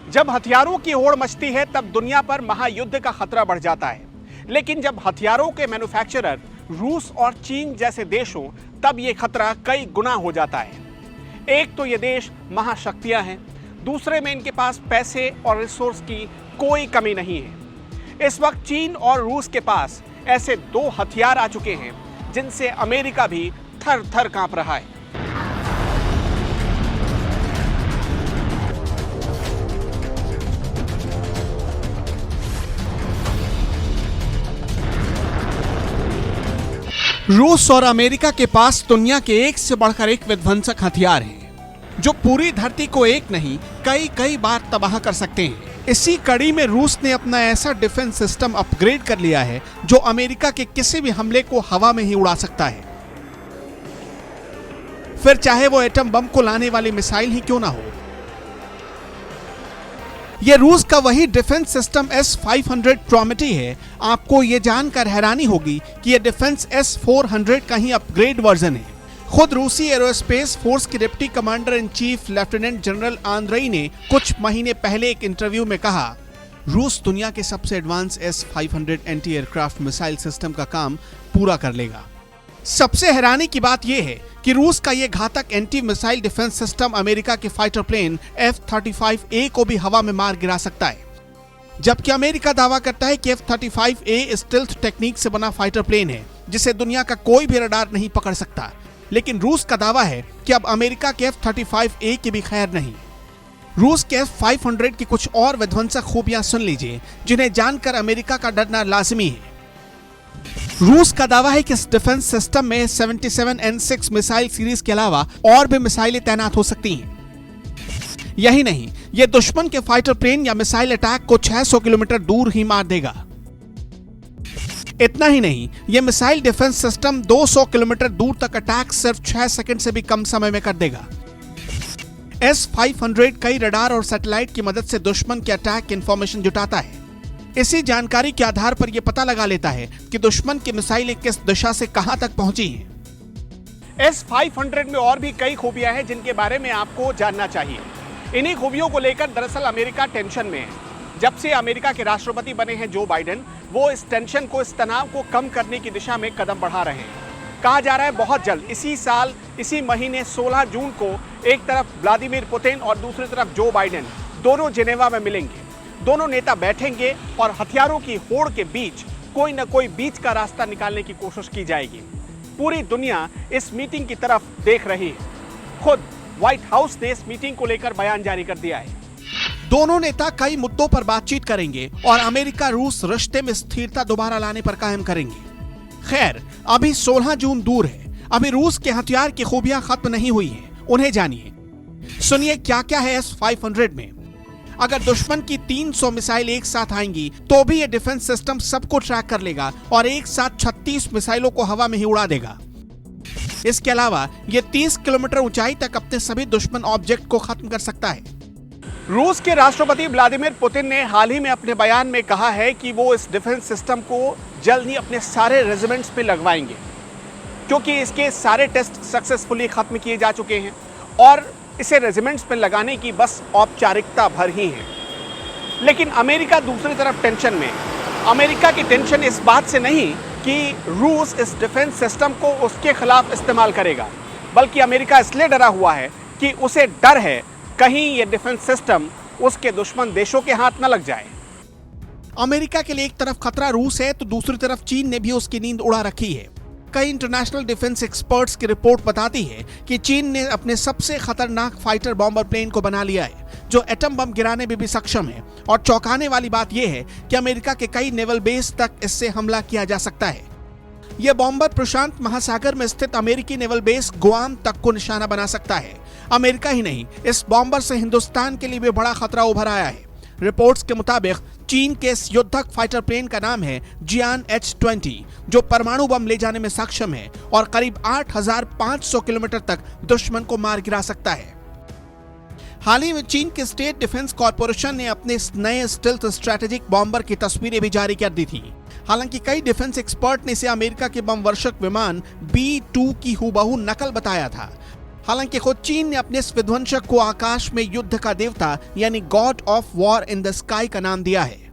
जब हथियारों की होड़ मचती है तब दुनिया पर महायुद्ध का खतरा बढ़ जाता है। लेकिन जब हथियारों के मैन्युफैक्चरर रूस और चीन जैसे देश हों तब ये खतरा कई गुना हो जाता है। एक तो ये देश महाशक्तियां हैं, दूसरे में इनके पास पैसे और रिसोर्स की कोई कमी नहीं है। इस वक्त चीन और रूस के पास ऐसे दो हथियार आ चुके हैं जिनसे अमेरिका भी थर थर कांप रहा है। रूस और अमेरिका के पास दुनिया के एक से बढ़कर एक विध्वंसक हथियार हैं, जो पूरी धरती को एक नहीं कई बार तबाह कर सकते हैं। इसी कड़ी में रूस ने अपना ऐसा डिफेंस सिस्टम अपग्रेड कर लिया है जो अमेरिका के किसी भी हमले को हवा में ही उड़ा सकता है, फिर चाहे वो एटम बम को लाने वाली मिसाइल ही क्यों ना हो। यह रूस का वही डिफेंस सिस्टम S-500 ट्रॉमेटी है। आपको यह जानकर हैरानी होगी कि यह डिफेंस S-400 का ही अपग्रेड वर्जन है। खुद रूसी एरोस्पेस फोर्स के deputy commander in chief lieutenant general Andrei ने कुछ महीने पहले एक इंटरव्यू में कहा, रूस दुनिया के सबसे advance S-500 anti aircraft missile system का काम पूरा कर लेगा। सबसे हैरानी की बात यह है कि रूस का यह घातक anti missile defence system America के फाइटर प्लेन F-35A को भी हवा में मार गिरा सकता है। जबकि अमेरिका दावा करता है कि F-35A स्टेल्थ टेक्निक से बना फाइटर प्लेन है जिसे दुनिया का कोई भी रडार नहीं पकड़ सकता। लेकिन रूस का दावा है कि अब अमेरिका के F-35A की भी खैर नहीं। रूस के F-500 की कुछ और विध्वंसक खूबियां सुन लीजिए जिन्हें जानकर अमेरिका का डरना लाजमी है। रूस का दावा है कि इस डिफेंस सिस्टम में 77N6 मिसाइल सीरीज के अलावा और भी मिसाइलें तैनात हो सकती हैं। यही नहीं, यह दुश्मन के फाइटर प्लेन या मिसाइल अटैक को 600 किलोमीटर दूर ही मार देगा। इतना ही नहीं, यह मिसाइल डिफेंस सिस्टम 200 किलोमीटर दूर तक अटैक सिर्फ 6 सेकंड से भी कम समय में कर देगा। S-500 कई रडार और सैटेलाइट की मदद से दुश्मन के अटैक की इंफॉर्मेशन जुटाता है। इसी जानकारी के आधार पर यह पता लगा लेता है कि दुश्मन की मिसाइलें किस दिशा से कहां तक पहुंची हैं। S-500 में और भी कई खूबियां हैं जिनके बारे में आपको जानना चाहिए। इन्हीं खूबियों को लेकर दरअसल अमेरिका टेंशन में है। जब से अमेरिका के राष्ट्रपति बने हैं जो बाइडेन, वो इस टेंशन को, इस तनाव को कम करने की दिशा में कदम बढ़ा रहे हैं। कहा जा रहा है बहुत जल्द इसी साल इसी महीने 16 जून को एक तरफ व्लादिमीर पुतिन और दूसरी तरफ जो बाइडेन दोनों जिनेवा में मिलेंगे। दोनों नेता बैठेंगे और हथियारों की होड़ के बीच कोई न कोई बीच का रास्ता निकालने की कोशिश की जाएगी। पूरी दुनिया इस मीटिंग की तरफ देख रही है। खुद व्हाइट हाउस ने इस मीटिंग को लेकर बयान जारी कर दिया है। दोनों नेता कई मुद्दों पर बातचीत करेंगे और अमेरिका रूस रिश्ते में स्थिरता दोबारा लाने पर कायम करेंगे। खैर, अभी 16 जून दूर है। अभी रूस के हथियार की खूबियां खत्म नहीं हुई हैं। उन्हें जानिए, सुनिए क्या क्या है S-500 में। अगर दुश्मन की 300 मिसाइल एक साथ आएंगी तो भी यह डिफेंस सिस्टम सबको ट्रैक कर लेगा और एक साथ 36 मिसाइलों को हवा में ही उड़ा देगा। इसके अलावा यह 30 किलोमीटर ऊंचाई तक अपने सभी दुश्मन ऑब्जेक्ट को खत्म कर सकता है। रूस के राष्ट्रपति व्लादिमीर पुतिन ने हाल ही में अपने बयान में कहा है कि वो इस डिफेंस सिस्टम को जल्द ही अपने सारे रेजिमेंट्स पे लगवाएंगे, क्योंकि इसके सारे टेस्ट सक्सेसफुली खत्म किए जा चुके हैं और इसे रेजिमेंट्स पे लगाने की बस औपचारिकता भर ही है। लेकिन अमेरिका दूसरी तरफ टेंशन में। अमेरिका की टेंशन इस बात से नहीं कि रूस इस डिफेंस सिस्टम को उसके खिलाफ इस्तेमाल करेगा, बल्कि अमेरिका इसलिए डरा हुआ है कि उसे डर है कहीं ये डिफेंस सिस्टम उसके दुश्मन देशों के हाथ न लग जाए। अमेरिका के लिए एक तरफ खतरा रूस है तो दूसरी तरफ चीन ने भी उसकी नींद उड़ा रखी है। कई इंटरनेशनल डिफेंस एक्सपर्ट्स की रिपोर्ट बताती है कि चीन ने अपने सबसे खतरनाक फाइटर बॉम्बर प्लेन को बना लिया है जो एटम बम गिराने में भी सक्षम है। और चौंकाने वाली बात यह है कि अमेरिका के कई नेवल बेस तक इससे हमला किया जा सकता है। यह बॉम्बर प्रशांत महासागर में स्थित अमेरिकी नेवल बेस गुआम तक को निशाना बना सकता है। अमेरिका ही नहीं, इस बॉम्बर से हिंदुस्तान के लिए भी बड़ा खतरा उभर आया है। रिपोर्ट्स के मुताबिक चीन के इस युद्धक फाइटर प्लेन का नाम है जियान H-20, जो परमाणु बम ले जाने में सक्षम है और करीब 8500 किलोमीटर तक दुश्मन को मार गिरा सकता है। हाल ही में चीन के स्टेट डिफेंस कॉर्पोरेशन ने अपने इस नए स्टेल्थ स्ट्रेटेजिक बॉम्बर की तस्वीरें भी जारी कर दी थी। हालांकि कई डिफेंस एक्सपर्ट ने इसे अमेरिका के बम वर्षक विमान B-2 की हूबहू नकल बताया था। हालांकि खुद चीन ने अपने इस विध्वंसक को आकाश में युद्ध का देवता यानी God of war in the sky का नाम दिया है।